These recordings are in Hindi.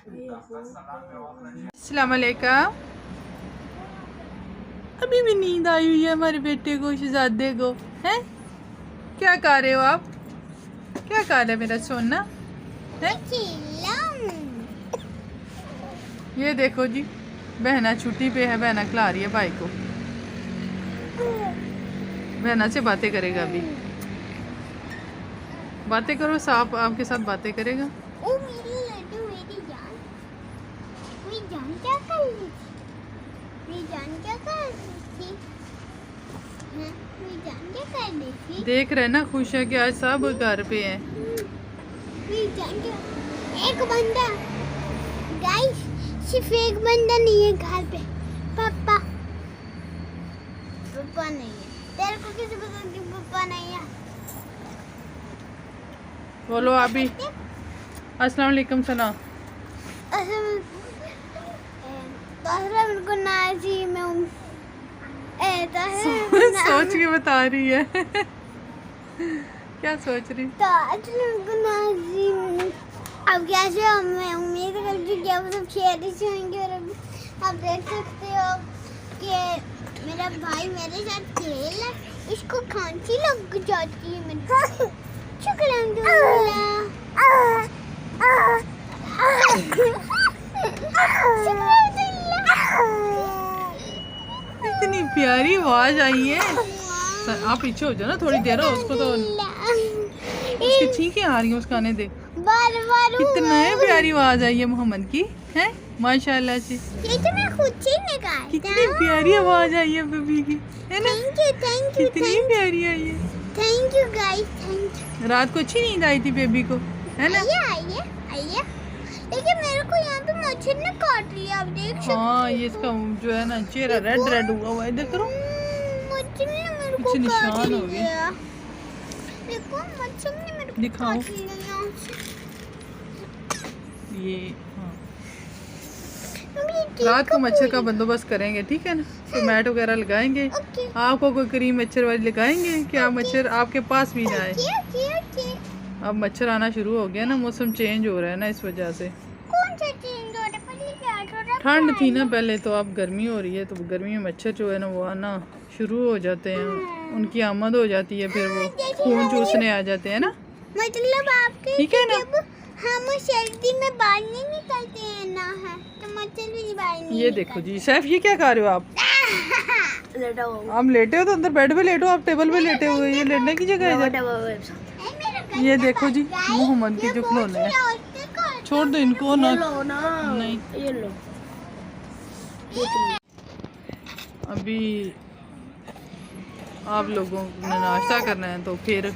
अस्सलाम वालेकुम। अभी भी नींद आई हुई है हमारे बेटे को, शहजादे को। हैं क्या कर रहे हो आप? क्या कर रहे मेरा सोना है? ये देखो जी, बहना छुट्टी पे है, बहना खिला रही है भाई को। बहना से बातें करेगा अभी। बातें करो, सांप आपके साथ बातें करेगा। ओ मेरी लड्डू, मेरी जान क्या कर रही थी? मेरी जान क्या कर रही थी? मेरी जान क्या कर रही थी? देख रहे ना, खुश है कि आज सब घर पे हैं। मेरी जान क्या? एक बंदा, गाइस, सिर्फ एक बंदा नहीं है घर पे। पापा नहीं है। तेरे को किसी पता कि पापा नहीं है? बोलो अभी। अस्सलाम वालेकुम सलाम। सोच के बता रही है। क्या सोच रही? अब कैसे मैं उम्मीद करती हूँ कि आप सब खैरियत से होंगे। और अभी आप देख सकते हो कि मेरा भाई मेरे साथ खेल है, इसको खांसी लग जाती है। मेरे इतनी प्यारी आवाज आई है। आप पीछे हो जाओ ना, थोड़ी देर हो, उसको तो उसकी चीखें आ रही हैं, उसका आने दे। कितना प्यारी आवाज आई है मोहम्मद की, है माशाल्लाह से। ये तो मैं खुद से निकालता। कितनी प्यारी आवाज आई है बेबी की, है ना? थैंक यू कितनी प्यारी आई है। Thank you guys, thank you. रात को अच्छी नींद आई थी बेबी को, है ना? आइए। लेकिन मेरे को यहाँ पे मच्छर ने काट लिया, आप देख सकते हो। हाँ, ये इसका जो है ना चेहरा रेड हुआ हुआ है। इधर करो, मच्छर ने मेरे को कुछ निशान काट हो गए। लिया। देखो मच्छर ने मेरे को दिखाओ। काट लिया। ये हाँ, रात को मच्छर का बंदोबस्त करेंगे, ठीक है ना? तो मैट वगैरह लगाएंगे। आपको कोई क्रीम मच्छर वाली लगाएंगे कि आप मच्छर आपके पास भी ना आए। अब मच्छर आना शुरू हो गया ना, मौसम चेंज हो रहा है ना, इस वजह से। कौन सा चेंज हो रहा है? पहले क्या हो रहा है? ठंड थी ना पहले, तो अब गर्मी हो रही है, तो गर्मी में मच्छर जो है ना वो आना शुरू हो जाते हैं, उनकी आमद हो जाती है, फिर वो खून चूसने आ जाते हैं ना। मतलब आपके ठीक है ना? जब हम सर्दी में बाहर नहीं निकलते हैं ना, है तो मच्छर भी बाहर नहीं। ये देखो जी सैफ, ये क्या कर रहे हो आप? लेटा हुआ। आप लेटे हो तो अंदर बेड पे लेटो, आप टेबल पे लेटे हुए, ये लेटने की जगह है। ये देखो जी मोहम्मद के जो खिलौने हैं, छोड़ दो इनको ना। नहीं, ये लो। अभी आप लोगों ने नाश्ता करना है, तो फिर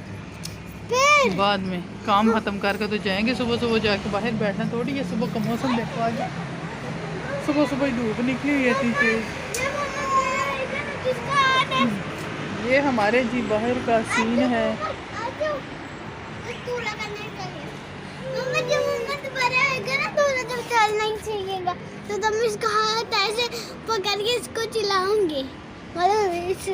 बाद में काम खत्म करके तो जाएंगे। सुबह जाके बाहर बैठना थोड़ी है। सुबह का मौसम देखो, आज सुबह धूप निकली हुई है तेज। ये हमारे जी बाहर का सीन है। तो तुम इसका हाथ ऐसे पकड़ के इसको चिल्लाओगे।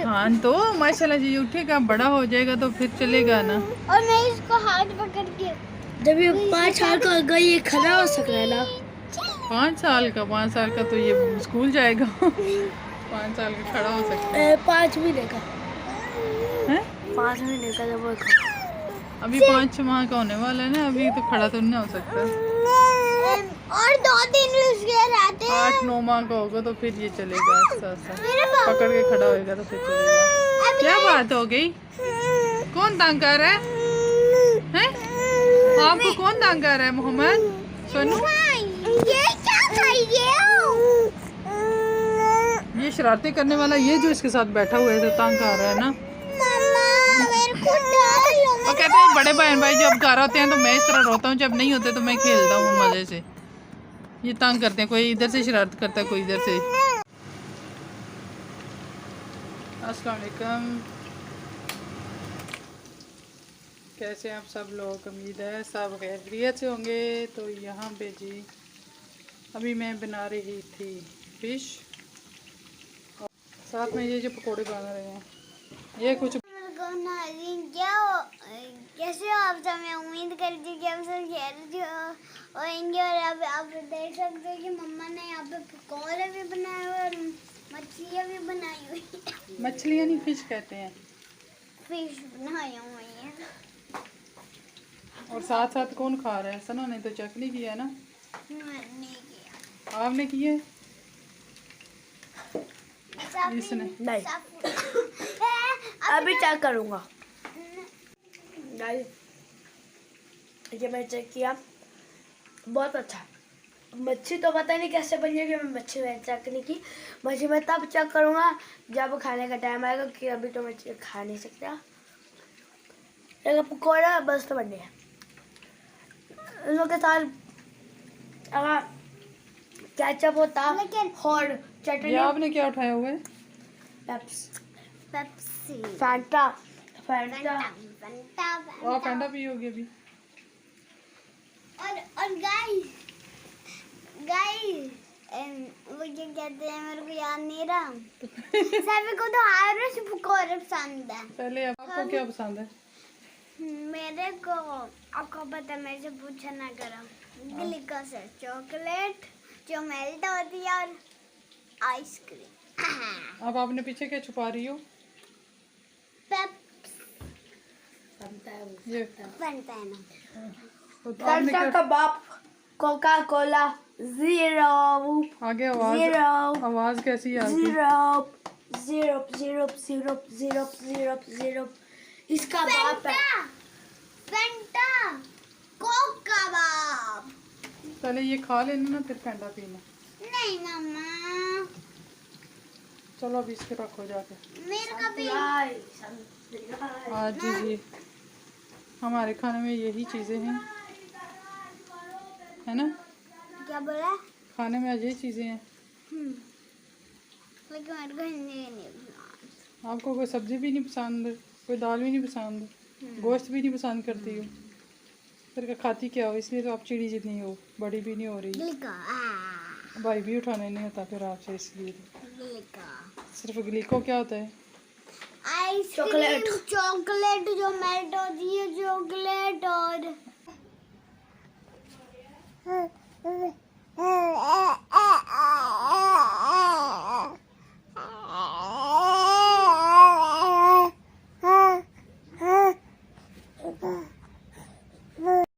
हाँ तो माशाल्लाह जी, उठेगा बड़ा हो जाएगा तो फिर चलेगा ना। और मैं इसको हाथ पकड़ के, जब ये 5 साल का होगा ये खड़ा हो सकता है ना। 5 साल का तो ये स्कूल जाएगा। 5 साल का खड़ा हो सकता है। 5 महीने का है? 5 महीने का जब वो अभी 5 माह का होने वाला है ना, अभी तो खड़ा तो नहीं हो सकता। और 2 दिन उसके रहते हैं। 8-9 माह का होगा तो फिर ये चलेगा, आस्ता पकड़ के खड़ा होएगा तो फिर चलेगा। क्या बात हो गई? कौन तंग कर रहा है? आपको कौन तंग कर रहा है? मोहम्मद सोनू, ये क्या कर रहे हो? ये शरारतें करने वाला, ये जो इसके साथ बैठा हुआ है तो तंग कर रहा है ना। वो कहते हैं बड़े बहन भाई जब घर होते हैं तो मैं इस तरह रोता हूँ, जब नहीं होते तो मैं खेलता हूँ मजे से। ये तंग करते हैं, कोई इधर से शरारत करता है, कोई इधर से। अस्सलाम वालेकुम, कैसे हैं आप सब लोग? उम्मीद है सब खैरियत से होंगे। तो यहाँ पे जी अभी मैं बना रही थी फिश, साथ में ये जो पकोड़े बना रहे हैं, ये कुछ कैसे हो आप सब? मैं उम्मीद करती हूँ कि आप सब खैरियत होंगे। और अब आप देख लगता है कि मम्मा ने यहाँ पे पकौड़े भी बनाए हुए और मछलियाँ भी बनाई हुई है। मछलियाँ नहीं, फिश कहते हैं। फिश बनाई हुई है। और साथ साथ कौन खा रहा है? सना ने तो चटनी किया है ना। मैंने किया। आपने की है? इसने नहीं, अभी चेक करूँगा। ये मैं चेक किया, बहुत अच्छा। मच्छी तो पता नहीं कैसे बनी है, कि मैं मच्छी में चेक नहीं की। मच्छी मैं तब चेक करूँगा जब खाने का टाइम आएगा, कि अभी तो मच्छी खा नहीं सकता। लेकिन पकौड़ा बस तो बनने है। इन लोग के साथ अगर केचप होता लेकिन और ये चटनी, आपने क्या उठाया हुआ है? पेप्सी फैंटा फंटा आप फैंटा पियोगे अभी? और गाइस वो क्या कहते हैं, मेरे को याद नहीं रहा। सभी को तो आयरस पकौड़े पसंद है। पहले आपको क्या पसंद है? मेरे को, आपको पता है, मेरे से पूछा ना करो। ग्लूकोज है, चॉकलेट जो मेल्ट होती है, और आइसक्रीम। अब आपने पीछे क्या छुपा रही हो? ये फंटा है ना। तो आपने फैंटा क्या का बाप कोका कोला जीरो आगे आवाज जीरो आवाज कैसी है आपकी? Zero zero zero zero zero zero इसका बाप है। फंटा कोक का बाप। पहले ये खा लेना ना, फिर फैंटा पीना। नहीं मम्मा, चलो अभी इसके रखो जाके। मेरे का भी। आज जी हमारे खाने में यही चीज़ें हैं, है ना? क्या बोला? खाने में आज यही चीज़ें हैं। लेकिन मेरे को हिंदी नहीं पसंद। आपको कोई सब्जी भी नहीं पसंद, कोई दाल भी नहीं पसंद, गोश्त भी नहीं पसंद करती हो, फिर क्या खाती क्या हो? इसलिए तो आप चिड़ी जितनी हो, बड़ी भी नहीं हो रही। ग्लिको भाई भी उठाने नहीं होता फिर आपसे, इसलिए तो। ग्लिको सिर्फ ग्लीको क्या होता है? आइसक्रीम, चॉकलेट जो मेल्ट होती है, चॉकलेट। और